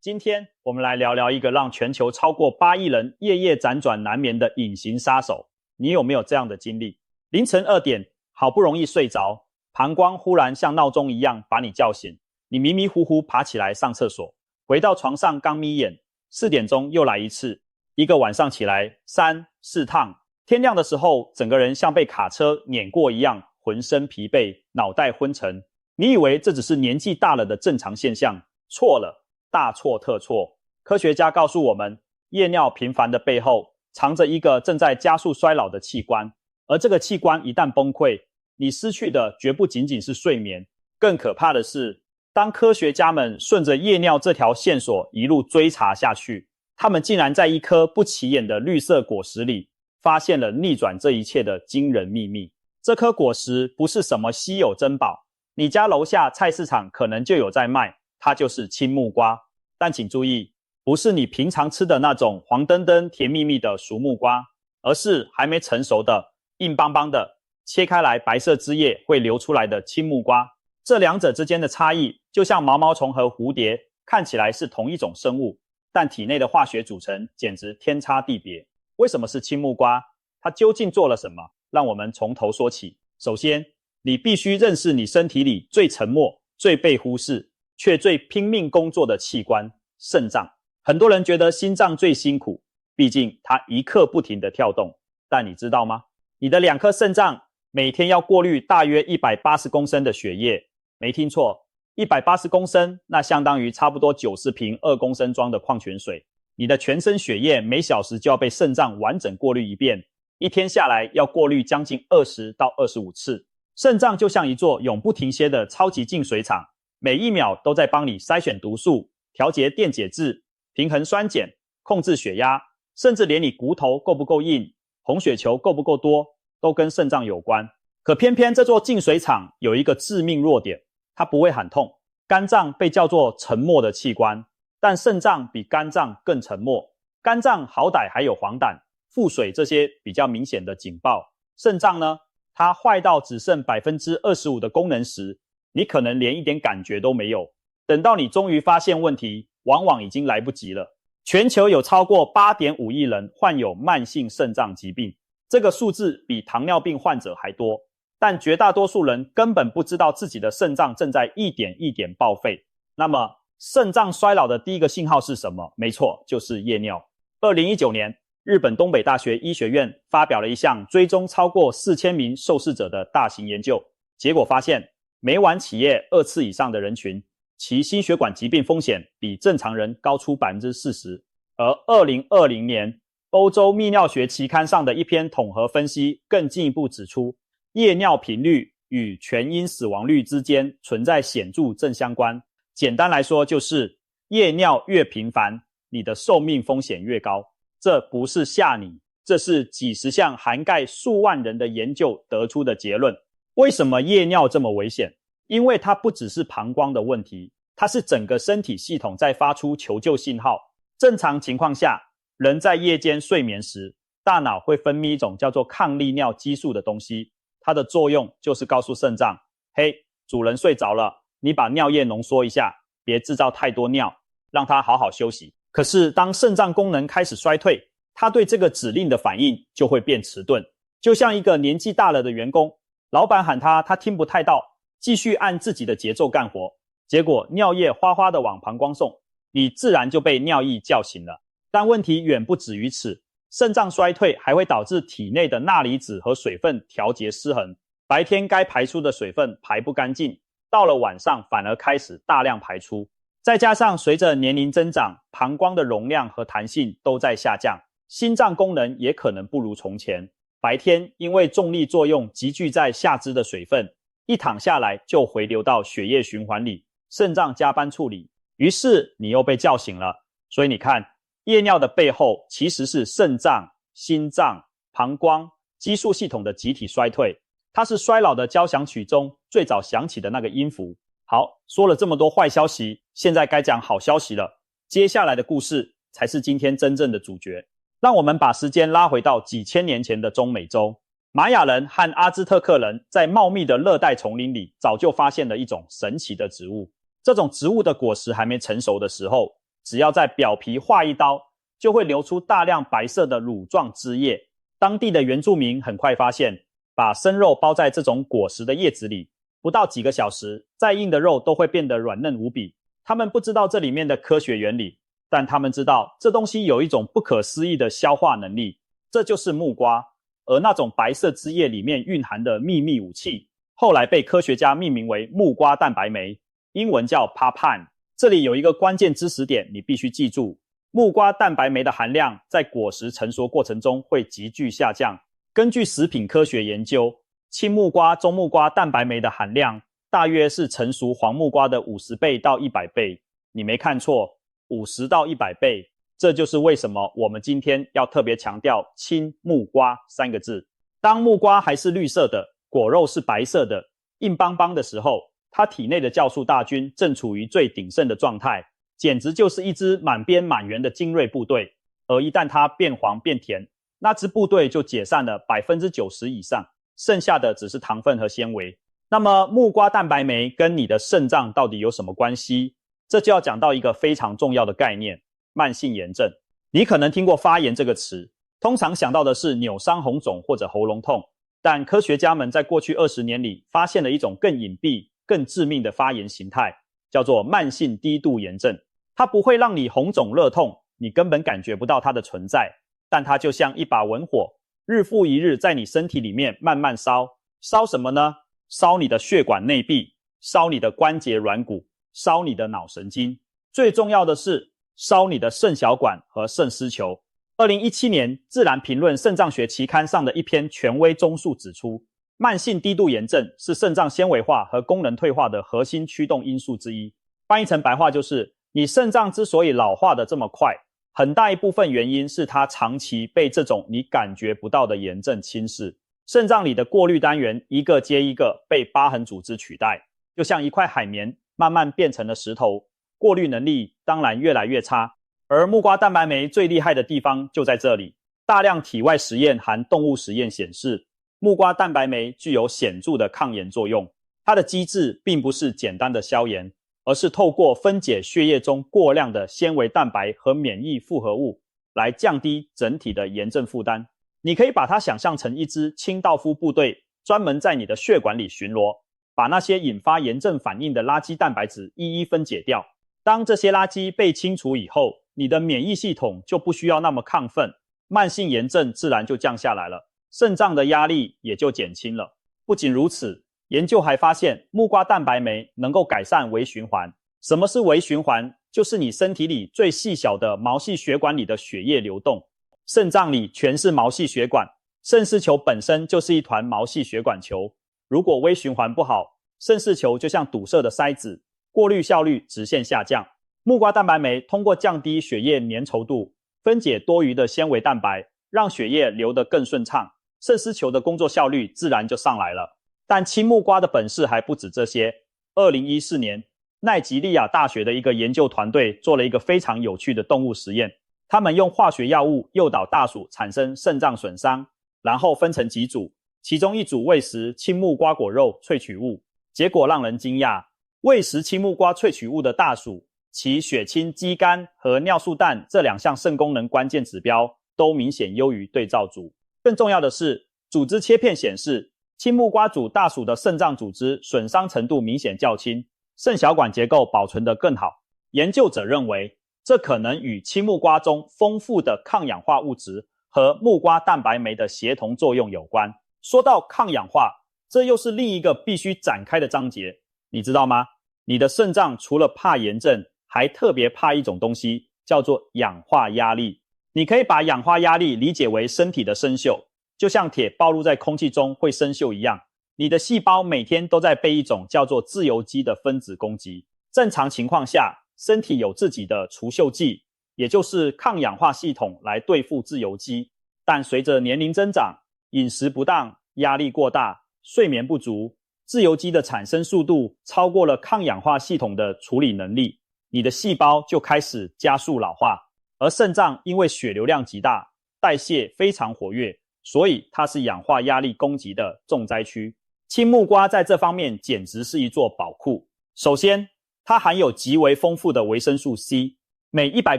今天我们来聊聊一个让全球超过8亿人夜夜辗转难眠的隐形杀手。你有没有这样的经历？凌晨2点，好不容易睡着，膀胱忽然像闹钟一样把你叫醒，你迷迷糊糊爬起来上厕所，回到床上刚眯眼，4点钟又来一次，一个晚上起来3、4趟，天亮的时候整个人像被卡车碾过一样，浑身疲惫，脑袋昏沉。你以为这只是年纪大了的正常现象，错了，大错特错。科学家告诉我们，夜尿频繁的背后藏着一个正在加速衰老的器官，而这个器官一旦崩溃，你失去的绝不仅仅是睡眠，更可怕的是，当科学家们顺着夜尿这条线索一路追查下去，他们竟然在一颗不起眼的绿色果实里发现了逆转这一切的惊人秘密。这颗果实不是什么稀有珍宝，你家楼下菜市场可能就有在卖，它就是青木瓜。但请注意，不是你平常吃的那种黄澄澄甜蜜蜜的熟木瓜，而是还没成熟的硬邦邦的切开来白色汁液会流出来的青木瓜。这两者之间的差异就像毛毛虫和蝴蝶，看起来是同一种生物，但体内的化学组成简直天差地别。为什么是青木瓜？它究竟做了什么？让我们从头说起。首先，你必须认识你身体里最沉默、最被忽视却最拼命工作的器官——肾脏。很多人觉得心脏最辛苦，毕竟它一刻不停地跳动。但你知道吗？你的2颗肾脏每天要过滤大约180公升的血液。没听错，180公升，那相当于差不多90瓶2公升装的矿泉水。你的全身血液每小时就要被肾脏完整过滤一遍，一天下来要过滤将近20到25次。肾脏就像一座永不停歇的超级净水厂，每一秒都在帮你筛选毒素，调节电解质，平衡酸碱，控制血压，甚至连你骨头够不够硬，红血球够不够多，都跟肾脏有关。可偏偏这座净水厂有一个致命弱点，它不会喊痛。肝脏被叫做沉默的器官，但肾脏比肝脏更沉默。肝脏好歹还有黄疸、腹水这些比较明显的警报，肾脏呢，它坏到只剩 25% 的功能时，你可能连一点感觉都没有。等到你终于发现问题，往往已经来不及了。全球有超过 8.5 亿人患有慢性肾脏疾病，这个数字比糖尿病患者还多。但绝大多数人根本不知道自己的肾脏正在一点一点报废。那么，肾脏衰老的第一个信号是什么？没错，就是夜尿。2019年，日本东北大学医学院发表了一项追踪超过4000名受试者的大型研究，结果发现，每晚起夜2次以上的人群，其心血管疾病风险比正常人高出 40%。而2020年，欧洲泌尿学期刊上的一篇统合分析更进一步指出，夜尿频率与全因死亡率之间存在显著正相关。简单来说，就是夜尿越频繁，你的寿命风险越高。这不是吓你，这是几十项涵盖数万人的研究得出的结论。为什么夜尿这么危险？因为它不只是膀胱的问题，它是整个身体系统在发出求救信号。正常情况下，人在夜间睡眠时，大脑会分泌一种叫做抗利尿激素的东西，它的作用就是告诉肾脏，嘿，主人睡着了，你把尿液浓缩一下，别制造太多尿，让它好好休息。可是当肾脏功能开始衰退，它对这个指令的反应就会变迟钝。就像一个年纪大了的员工，老板喊他听不太到，继续按自己的节奏干活，结果尿液哗哗的往膀胱送，你自然就被尿意叫醒了。但问题远不止于此，肾脏衰退还会导致体内的钠离子和水分调节失衡，白天该排出的水分排不干净，到了晚上反而开始大量排出。再加上随着年龄增长，膀胱的容量和弹性都在下降，心脏功能也可能不如从前。白天因为重力作用集聚在下肢的水分，一躺下来就回流到血液循环里，肾脏加班处理，于是你又被叫醒了。所以你看，夜尿的背后其实是肾脏、心脏、膀胱、激素系统的集体衰退，它是衰老的交响曲中最早响起的那个音符。好，说了这么多坏消息，现在该讲好消息了。接下来的故事才是今天真正的主角。让我们把时间拉回到几千年前的中美洲，玛雅人和阿兹特克人在茂密的热带丛林里早就发现了一种神奇的植物。这种植物的果实还没成熟的时候，只要在表皮划一刀，就会流出大量白色的乳状汁液。当地的原住民很快发现，把生肉包在这种果实的叶子里，不到几个小时，再硬的肉都会变得软嫩无比。他们不知道这里面的科学原理，但他们知道这东西有一种不可思议的消化能力，这就是木瓜。而那种白色汁液里面蕴含的秘密武器，后来被科学家命名为木瓜蛋白酶，英文叫 papain。 这里有一个关键知识点，你必须记住，木瓜蛋白酶的含量在果实成熟过程中会急剧下降。根据食品科学研究，青木瓜、中木瓜蛋白酶的含量大约是成熟黄木瓜的50倍到100倍。你没看错，50到100倍。这就是为什么我们今天要特别强调青木瓜3个字。当木瓜还是绿色的，果肉是白色的，硬邦邦的时候，它体内的酵素大军正处于最鼎盛的状态，简直就是一支满编满员的精锐部队。而一旦它变黄变甜，那支部队就解散了 90% 以上，剩下的只是糖分和纤维。那么木瓜蛋白酶跟你的肾脏到底有什么关系？这就要讲到一个非常重要的概念，慢性炎症。你可能听过发炎这个词，通常想到的是扭伤、红肿或者喉咙痛，但科学家们在过去20年里发现了一种更隐蔽、更致命的发炎形态，叫做慢性低度炎症。它不会让你红肿热痛，你根本感觉不到它的存在，但它就像一把文火，日复一日在你身体里面慢慢烧。烧什么呢？烧你的血管内壁，烧你的关节软骨，烧你的脑神经，最重要的是烧你的肾小管和肾丝球。2017年《自然评论肾脏学》期刊上的一篇权威综述指出，慢性低度炎症是肾脏纤维化和功能退化的核心驱动因素之一。翻译成白话就是，你肾脏之所以老化的这么快，很大一部分原因是它长期被这种你感觉不到的炎症侵蚀。肾脏里的过滤单元一个接一个被疤痕组织取代，就像一块海绵慢慢变成了石头，过滤能力当然越来越差。而木瓜蛋白酶最厉害的地方就在这里，大量体外实验含动物实验显示，木瓜蛋白酶具有显著的抗炎作用。它的机制并不是简单的消炎，而是透过分解血液中过量的纤维蛋白和免疫复合物，来降低整体的炎症负担。你可以把它想象成一支清道夫部队，专门在你的血管里巡逻，把那些引发炎症反应的垃圾蛋白质一一分解掉。当这些垃圾被清除以后，你的免疫系统就不需要那么亢奋，慢性炎症自然就降下来了，肾脏的压力也就减轻了。不仅如此，研究还发现木瓜蛋白酶能够改善微循环。什么是微循环？就是你身体里最细小的毛细血管里的血液流动。肾脏里全是毛细血管，肾丝球本身就是一团毛细血管球。如果微循环不好，肾丝球就像堵塞的塞子，过滤效率直线下降。木瓜蛋白酶通过降低血液粘稠度，分解多余的纤维蛋白，让血液流得更顺畅，肾丝球的工作效率自然就上来了。但青木瓜的本事还不止这些。2014年，奈及利亚大学的一个研究团队做了一个非常有趣的动物实验。他们用化学药物诱导大鼠产生肾脏损伤，然后分成几组，其中一组喂食青木瓜果肉萃取物。结果让人惊讶，喂食青木瓜萃取物的大鼠，其血清肌酐和尿素氮这2项肾功能关键指标都明显优于对照组。更重要的是，组织切片显示，青木瓜组大鼠的肾脏组织损伤程度明显较轻，肾小管结构保存得更好。研究者认为，这可能与青木瓜中丰富的抗氧化物质和木瓜蛋白酶的协同作用有关。说到抗氧化，这又是另一个必须展开的章节。你知道吗？你的肾脏除了怕炎症，还特别怕一种东西，叫做氧化压力。你可以把氧化压力理解为身体的生锈，就像铁暴露在空气中会生锈一样。你的细胞每天都在被一种叫做自由基的分子攻击。正常情况下，身体有自己的除锈剂，也就是抗氧化系统来对付自由基。但随着年龄增长，饮食不当、压力过大、睡眠不足，自由基的产生速度超过了抗氧化系统的处理能力，你的细胞就开始加速老化。而肾脏因为血流量极大，代谢非常活跃，所以它是氧化压力攻击的重灾区。青木瓜在这方面简直是一座宝库。首先，它含有极为丰富的维生素 C，每100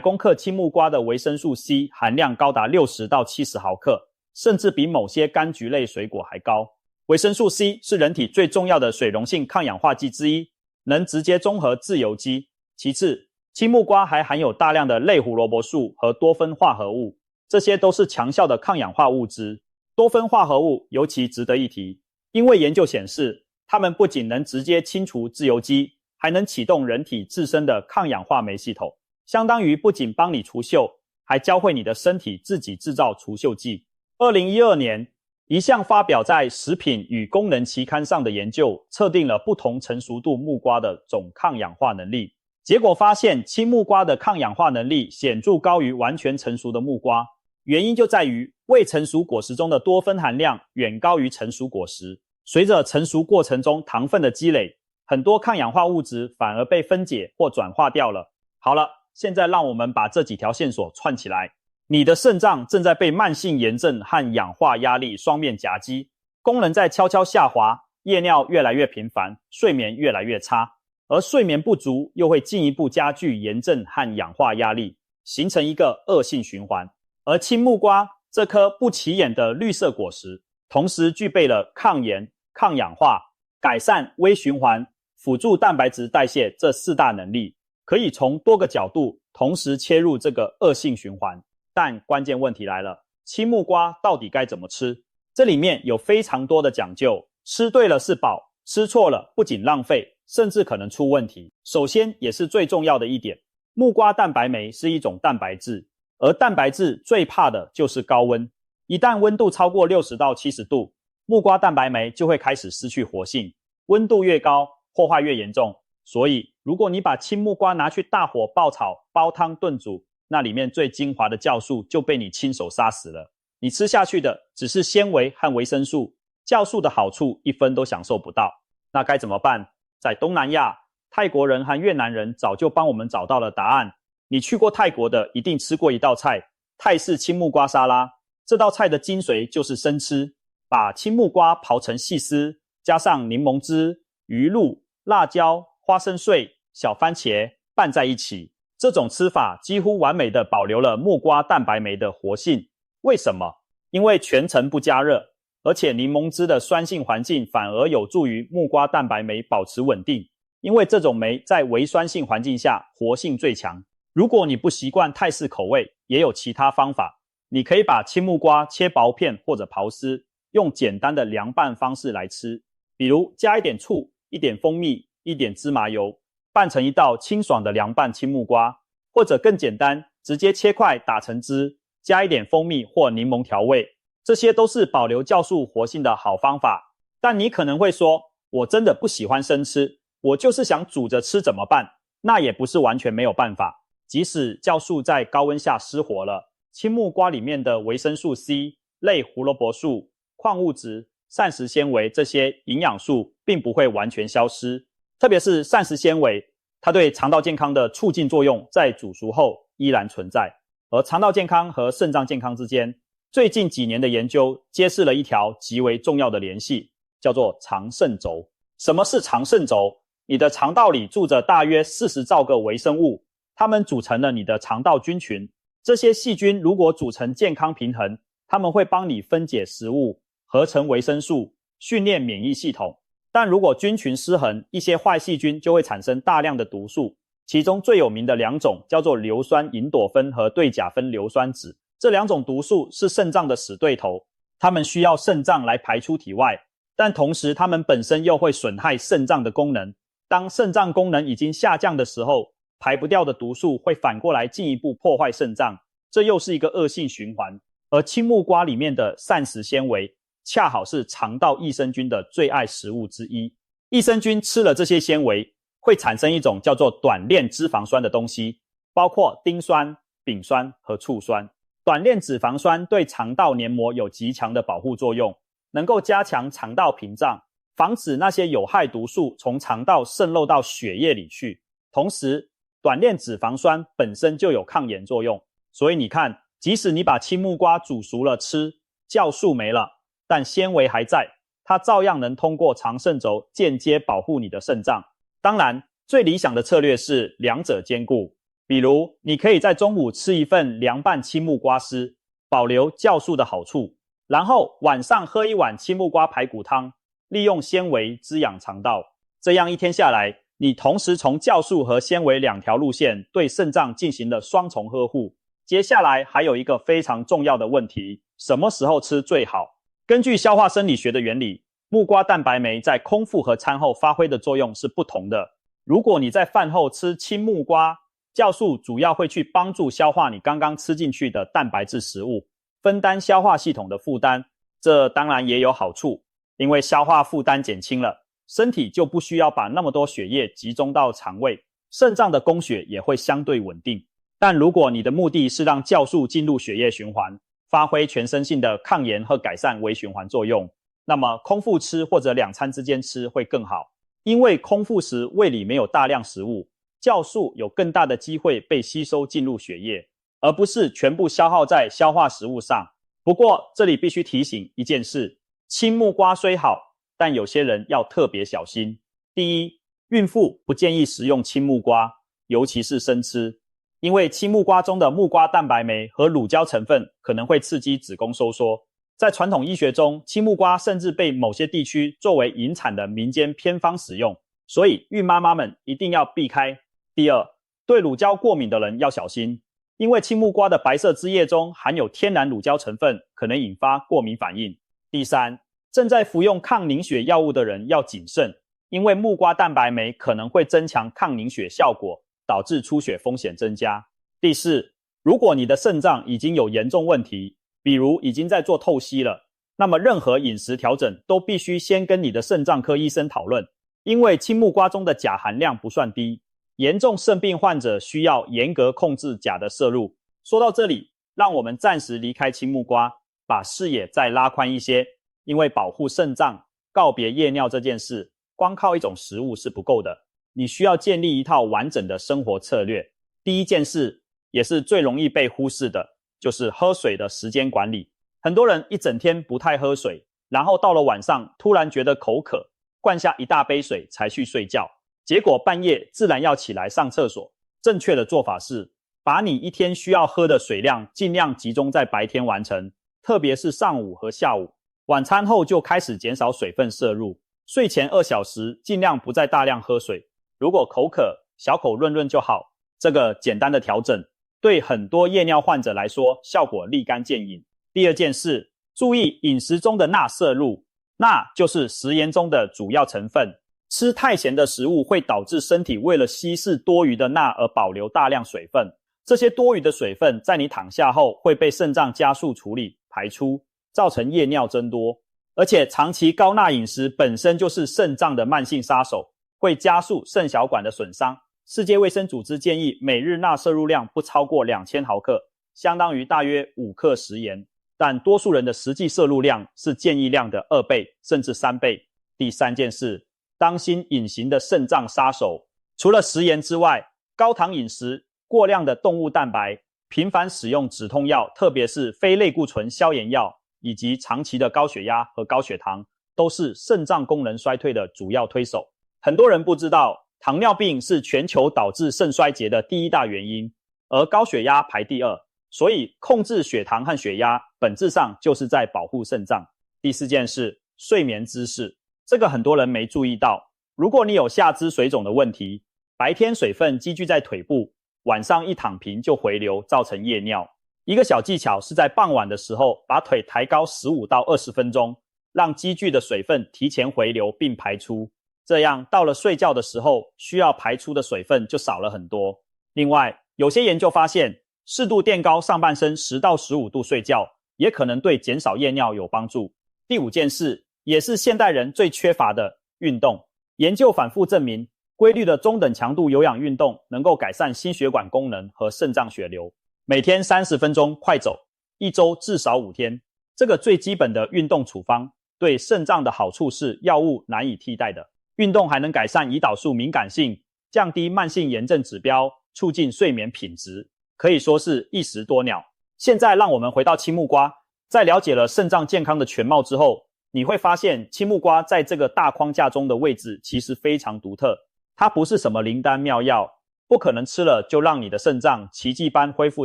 公克青木瓜的维生素 C 含量高达60到70毫克，甚至比某些柑橘类水果还高。维生素 C 是人体最重要的水溶性抗氧化剂之一，能直接中和自由基。其次，青木瓜还含有大量的类胡萝卜素和多酚化合物，这些都是强效的抗氧化物质。多酚化合物尤其值得一提，因为研究显示，它们不仅能直接清除自由基，还能启动人体自身的抗氧化酶系统，相当于不仅帮你除锈，还教会你的身体自己制造除锈剂。2012年，一项发表在《食品与功能》期刊上的研究，测定了不同成熟度木瓜的总抗氧化能力。结果发现，青木瓜的抗氧化能力显著高于完全成熟的木瓜，原因就在于未成熟果实中的多酚含量远高于成熟果实。随着成熟过程中糖分的积累，很多抗氧化物质反而被分解或转化掉了。好了，现在让我们把这几条线索串起来。你的肾脏正在被慢性炎症和氧化压力双面夹击，功能在悄悄下滑，夜尿越来越频繁，睡眠越来越差。而睡眠不足又会进一步加剧炎症和氧化压力，形成一个恶性循环。而青木瓜这颗不起眼的绿色果实，同时具备了抗炎、抗氧化、改善微循环、辅助蛋白质代谢这4大能力，可以从多个角度同时切入这个恶性循环。但关键问题来了，青木瓜到底该怎么吃？这里面有非常多的讲究，吃对了是宝，吃错了不仅浪费，甚至可能出问题。首先也是最重要的一点，木瓜蛋白酶是一种蛋白质，而蛋白质最怕的就是高温。一旦温度超过60到70度，木瓜蛋白酶就会开始失去活性，温度越高，破坏越严重。所以如果你把青木瓜拿去大火爆炒、煲汤炖煮，那里面最精华的酵素就被你亲手杀死了。你吃下去的只是纤维和维生素，酵素的好处1分都享受不到。那该怎么办？在东南亚，泰国人和越南人早就帮我们找到了答案。你去过泰国的一定吃过一道菜，泰式青木瓜沙拉。这道菜的精髓就是生吃，把青木瓜刨成细丝，加上柠檬汁、鱼露、辣椒、花生碎、小番茄拌在一起。这种吃法几乎完美地保留了木瓜蛋白酶的活性。为什么？因为全程不加热，而且柠檬汁的酸性环境反而有助于木瓜蛋白酶保持稳定，因为这种酶在微酸性环境下活性最强。如果你不习惯泰式口味，也有其他方法。你可以把青木瓜切薄片或者刨丝，用简单的凉拌方式来吃，比如加一点醋、一点蜂蜜、一点芝麻油，拌成一道清爽的凉拌青木瓜，或者更简单，直接切块打成汁，加一点蜂蜜或柠檬调味。这些都是保留酵素活性的好方法。但你可能会说，我真的不喜欢生吃，我就是想煮着吃怎么办？那也不是完全没有办法。即使酵素在高温下失活了，青木瓜里面的维生素 C、类胡萝卜素、矿物质、膳食纤维这些营养素并不会完全消失。特别是膳食纤维，它对肠道健康的促进作用在煮熟后依然存在。而肠道健康和肾脏健康之间，最近几年的研究揭示了一条极为重要的联系，叫做肠肾轴。什么是肠肾轴？你的肠道里住着大约40兆个微生物，它们组成了你的肠道菌群。这些细菌如果组成健康平衡，它们会帮你分解食物、合成维生素、训练免疫系统。但如果菌群失衡，一些坏细菌就会产生大量的毒素，其中最有名的2种叫做硫酸银朵酚和对甲酚硫酸酯。这2种毒素是肾脏的死对头，它们需要肾脏来排出体外，但同时它们本身又会损害肾脏的功能。当肾脏功能已经下降的时候，排不掉的毒素会反过来进一步破坏肾脏，这又是一个恶性循环。而青木瓜里面的膳食纤维恰好是肠道益生菌的最爱食物之一。益生菌吃了这些纤维，会产生一种叫做短链脂肪酸的东西，包括丁酸、丙酸和醋酸。短链脂肪酸对肠道黏膜有极强的保护作用，能够加强肠道屏障，防止那些有害毒素从肠道渗漏到血液里去。同时，短链脂肪酸本身就有抗炎作用，所以你看，即使你把青木瓜煮熟了吃，酵素没了，但纤维还在，它照样能通过肠肾轴间接保护你的肾脏。当然，最理想的策略是两者兼顾。比如你可以在中午吃一份凉拌青木瓜丝，保留酵素的好处，然后晚上喝一碗青木瓜排骨汤，利用纤维滋养肠道。这样一天下来，你同时从酵素和纤维两条路线对肾脏进行了双重呵护。接下来还有一个非常重要的问题，什么时候吃最好？根据消化生理学的原理，木瓜蛋白酶在空腹和餐后发挥的作用是不同的。如果你在饭后吃青木瓜，酵素主要会去帮助消化你刚刚吃进去的蛋白质食物，分担消化系统的负担。这当然也有好处，因为消化负担减轻了，身体就不需要把那么多血液集中到肠胃，肾脏的供血也会相对稳定。但如果你的目的是让酵素进入血液循环，发挥全身性的抗炎和改善微循环作用，那么空腹吃或者2餐之间吃会更好。因为空腹时胃里没有大量食物，酵素有更大的机会被吸收进入血液，而不是全部消耗在消化食物上。不过这里必须提醒一件事，青木瓜虽好，但有些人要特别小心。第一，孕妇不建议食用青木瓜，尤其是生吃，因为青木瓜中的木瓜蛋白酶和乳胶成分可能会刺激子宫收缩。在传统医学中，青木瓜甚至被某些地区作为引产的民间偏方使用，所以孕妈妈们一定要避开。第二，对乳胶过敏的人要小心，因为青木瓜的白色汁液中含有天然乳胶成分，可能引发过敏反应。第三，正在服用抗凝血药物的人要谨慎，因为木瓜蛋白酶可能会增强抗凝血效果，导致出血风险增加。第四，如果你的肾脏已经有严重问题，比如已经在做透析了，那么任何饮食调整都必须先跟你的肾脏科医生讨论，因为青木瓜中的钾含量不算低，严重肾病患者需要严格控制钾的摄入。说到这里，让我们暂时离开青木瓜，把视野再拉宽一些，因为保护肾脏、告别夜尿这件事，光靠一种食物是不够的，你需要建立一套完整的生活策略。第一件事，也是最容易被忽视的，就是喝水的时间管理。很多人一整天不太喝水，然后到了晚上突然觉得口渴，灌下一大杯水才去睡觉，结果半夜自然要起来上厕所。正确的做法是，把你一天需要喝的水量尽量集中在白天完成，特别是上午和下午。晚餐后就开始减少水分摄入，睡前2小时尽量不再大量喝水，如果口渴，小口润润就好。这个简单的调整对很多夜尿患者来说效果立竿见影。第二件事，注意饮食中的钠摄入，钠就是食盐中的主要成分。吃太咸的食物会导致身体为了稀释多余的钠而保留大量水分，这些多余的水分在你躺下后会被肾脏加速处理排出，造成夜尿增多。而且长期高钠饮食本身就是肾脏的慢性杀手，会加速肾小管的损伤。世界卫生组织建议每日钠摄入量不超过2000毫克，相当于大约5克食盐，但多数人的实际摄入量是建议量的2倍甚至3倍。第三件事，当心隐形的肾脏杀手。除了食盐之外，高糖饮食、过量的动物蛋白、频繁使用止痛药，特别是非类固醇消炎药，以及长期的高血压和高血糖，都是肾脏功能衰退的主要推手。很多人不知道，糖尿病是全球导致肾衰竭的第1大原因，而高血压排第2，所以控制血糖和血压本质上就是在保护肾脏。第4件事，睡眠姿势，这个很多人没注意到。如果你有下肢水肿的问题，白天水分积聚在腿部，晚上一躺平就回流，造成夜尿。一个小技巧是在傍晚的时候把腿抬高15到20分钟，让积聚的水分提前回流并排出，这样到了睡觉的时候需要排出的水分就少了很多。另外，有些研究发现，适度垫高上半身10到15度睡觉，也可能对减少夜尿有帮助。第5件事，也是现代人最缺乏的，运动。研究反复证明，规律的中等强度有氧运动能够改善心血管功能和肾脏血流。每天30分钟快走，一周至少5天。这个最基本的运动处方对肾脏的好处是药物难以替代的。运动还能改善胰岛素敏感性，降低慢性炎症指标，促进睡眠品质，可以说是一石多鸟。现在让我们回到青木瓜，在了解了肾脏健康的全貌之后，你会发现青木瓜在这个大框架中的位置其实非常独特。它不是什么灵丹妙药，不可能吃了就让你的肾脏奇迹般恢复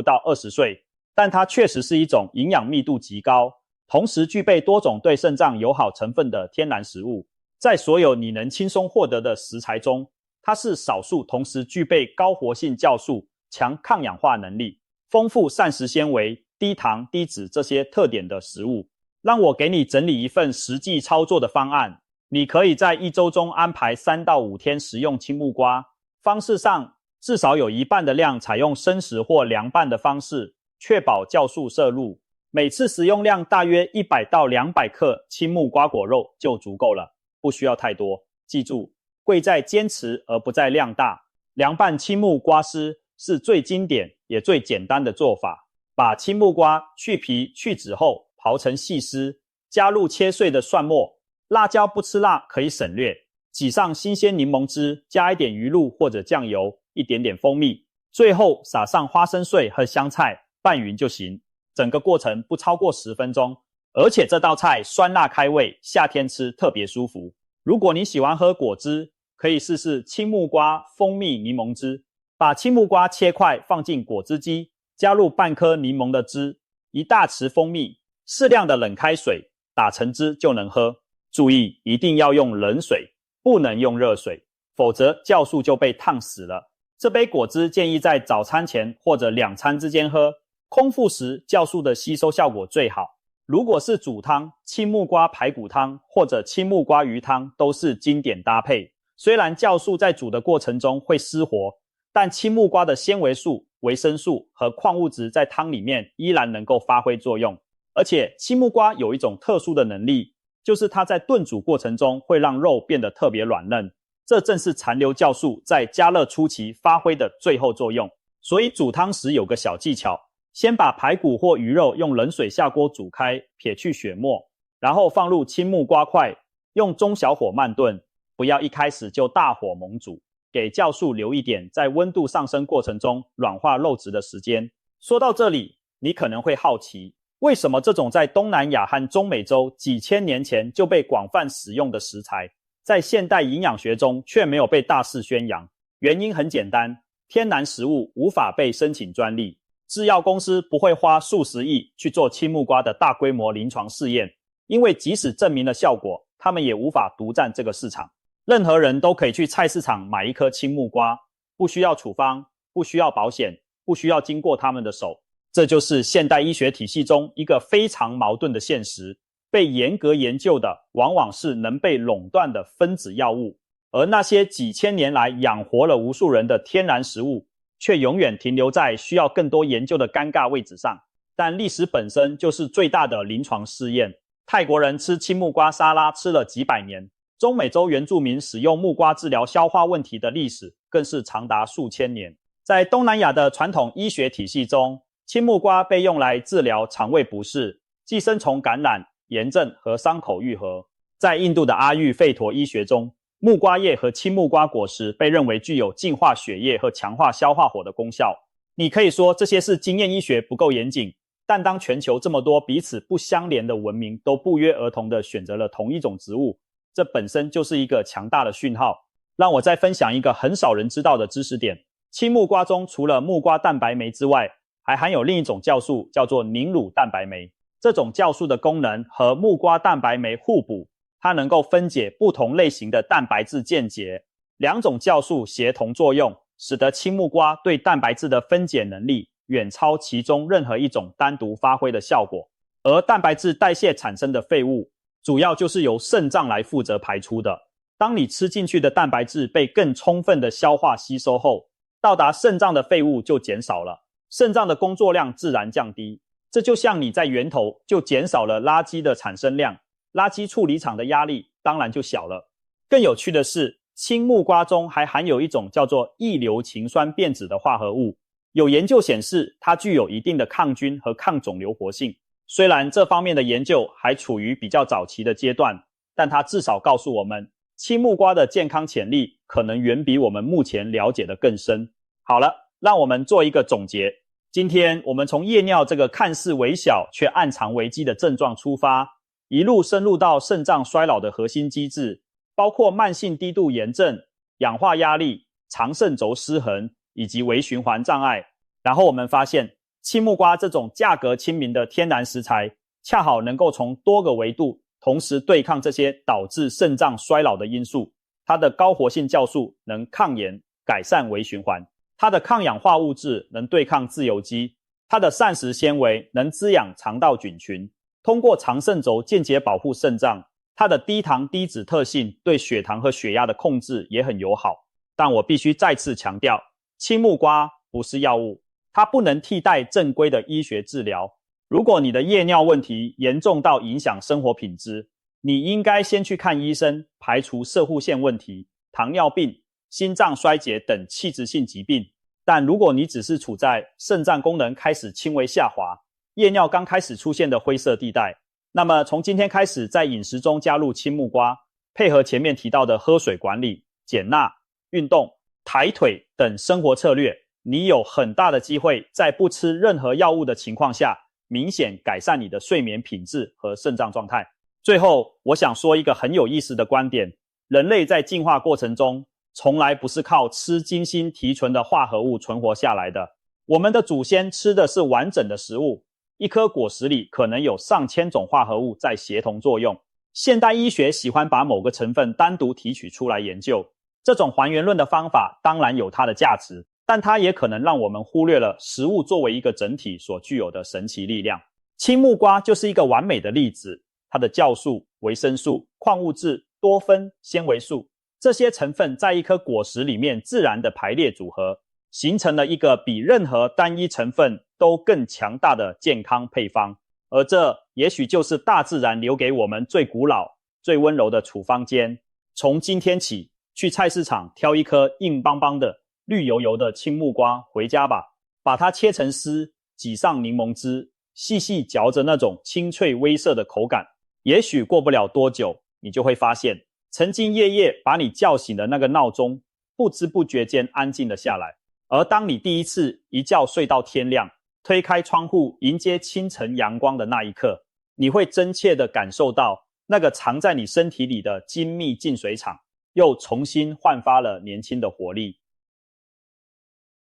到20岁，但它确实是一种营养密度极高，同时具备多种对肾脏友好成分的天然食物。在所有你能轻松获得的食材中，它是少数同时具备高活性酵素、强抗氧化能力、丰富膳食纤维、低糖低脂这些特点的食物。让我给你整理一份实际操作的方案，你可以在1周中安排3到5天食用青木瓜。方式上，至少有一半的量采用生食或凉拌的方式，确保酵素摄入。每次食用量大约100到200克青木瓜果肉就足够了，不需要太多。记住，贵在坚持而不在量大。凉拌青木瓜丝是最经典也最简单的做法。把青木瓜去皮去籽后刨成细丝，加入切碎的蒜末，辣椒不吃辣可以省略，挤上新鲜柠檬汁，加一点鱼露或者酱油，一点点蜂蜜，最后撒上花生碎和香菜，拌匀就行。整个过程不超过10分钟，而且这道菜酸辣开胃，夏天吃特别舒服。如果你喜欢喝果汁，可以试试青木瓜蜂蜜柠檬汁。把青木瓜切块放进果汁机，加入半颗柠檬的汁，1大匙蜂蜜，适量的冷开水，打成汁就能喝。注意，一定要用冷水，不能用热水，否则酵素就被烫死了。这杯果汁建议在早餐前或者2餐之间喝，空腹时酵素的吸收效果最好。如果是煮汤，青木瓜排骨汤或者青木瓜鱼汤都是经典搭配。虽然酵素在煮的过程中会失活，但青木瓜的纤维素、维生素和矿物质在汤里面依然能够发挥作用。而且青木瓜有一种特殊的能力，就是它在炖煮过程中会让肉变得特别软嫩，这正是残留酵素在加热初期发挥的最后作用。所以煮汤时有个小技巧，先把排骨或鱼肉用冷水下锅煮开，撇去血沫，然后放入青木瓜块，用中小火慢炖，不要一开始就大火猛煮，给酵素留一点在温度上升过程中软化肉质的时间。说到这里，你可能会好奇，为什么这种在东南亚和中美洲几千年前就被广泛使用的食材，在现代营养学中却没有被大肆宣扬？原因很简单，天然食物无法被申请专利，制药公司不会花数十亿去做青木瓜的大规模临床试验，因为即使证明了效果，他们也无法独占这个市场。任何人都可以去菜市场买一颗青木瓜，不需要处方，不需要保险，不需要经过他们的手。这就是现代医学体系中一个非常矛盾的现实，被严格研究的往往是能被垄断的分子药物，而那些几千年来养活了无数人的天然食物，却永远停留在需要更多研究的尴尬位置上。但历史本身就是最大的临床试验，泰国人吃青木瓜沙拉吃了几百年，中美洲原住民使用木瓜治疗消化问题的历史更是长达数千年。在东南亚的传统医学体系中，青木瓜被用来治疗肠胃不适、寄生虫感染、炎症和伤口愈合。在印度的阿育吠陀医学中，木瓜叶和青木瓜果实被认为具有净化血液和强化消化火的功效。你可以说这些是经验医学不够严谨，但当全球这么多彼此不相连的文明都不约而同地选择了同一种植物，这本身就是一个强大的讯号。让我再分享一个很少人知道的知识点，青木瓜中除了木瓜蛋白酶之外，还含有另一种酵素，叫做凝乳蛋白酶。这种酵素的功能和木瓜蛋白酶互补，它能够分解不同类型的蛋白质键结，两种酵素协同作用，使得青木瓜对蛋白质的分解能力远超其中任何一种单独发挥的效果。而蛋白质代谢产生的废物，主要就是由肾脏来负责排出的。当你吃进去的蛋白质被更充分的消化吸收后，到达肾脏的废物就减少了，肾脏的工作量自然降低。这就像你在源头就减少了垃圾的产生量，垃圾处理厂的压力当然就小了。更有趣的是，青木瓜中还含有一种叫做异硫氰酸变酯的化合物，有研究显示它具有一定的抗菌和抗肿瘤活性。虽然这方面的研究还处于比较早期的阶段，但它至少告诉我们，青木瓜的健康潜力可能远比我们目前了解的更深。好了，让我们做一个总结。今天我们从夜尿这个看似微小却暗藏危机的症状出发，一路深入到肾脏衰老的核心机制，包括慢性低度炎症、氧化压力、肠肾轴失衡、以及微循环障碍。然后我们发现青木瓜这种价格亲民的天然食材，恰好能够从多个维度同时对抗这些导致肾脏衰老的因素。它的高活性酵素能抗炎，改善微循环，它的抗氧化物质能对抗自由基，它的膳食纤维能滋养肠道菌群，通过肠肾轴间接保护肾脏。它的低糖低脂特性对血糖和血压的控制也很友好。但我必须再次强调，青木瓜不是药物，它不能替代正规的医学治疗。如果你的夜尿问题严重到影响生活品质，你应该先去看医生，排除攝護腺问题、糖尿病、心脏衰竭等器质性疾病。但如果你只是处在肾脏功能开始轻微下滑、夜尿刚开始出现的灰色地带，那么从今天开始在饮食中加入青木瓜，配合前面提到的喝水管理、减钠、运动、抬腿等生活策略，你有很大的机会在不吃任何药物的情况下，明显改善你的睡眠品质和肾脏状态。最后，我想说一个很有意思的观点，人类在进化过程中从来不是靠吃精心提纯的化合物存活下来的。我们的祖先吃的是完整的食物，一颗果实里可能有上千种化合物在协同作用。现代医学喜欢把某个成分单独提取出来研究，这种还原论的方法当然有它的价值，但它也可能让我们忽略了食物作为一个整体所具有的神奇力量。青木瓜就是一个完美的例子，它的酵素、维生素、矿物质、多酚、纤维素，这些成分在一颗果实里面自然的排列组合，形成了一个比任何单一成分都更强大的健康配方。而这也许就是大自然留给我们最古老、最温柔的处方笺。从今天起，去菜市场挑一颗硬邦邦的、绿油油的青木瓜回家吧，把它切成丝，挤上柠檬汁，细细嚼着那种清脆微涩的口感。也许过不了多久，你就会发现，曾经夜夜把你叫醒的那个闹钟，不知不觉间安静了下来。而当你第一次一觉睡到天亮，推开窗户迎接清晨阳光的那一刻，你会真切地感受到那个藏在你身体里的精密净水厂又重新焕发了年轻的活力。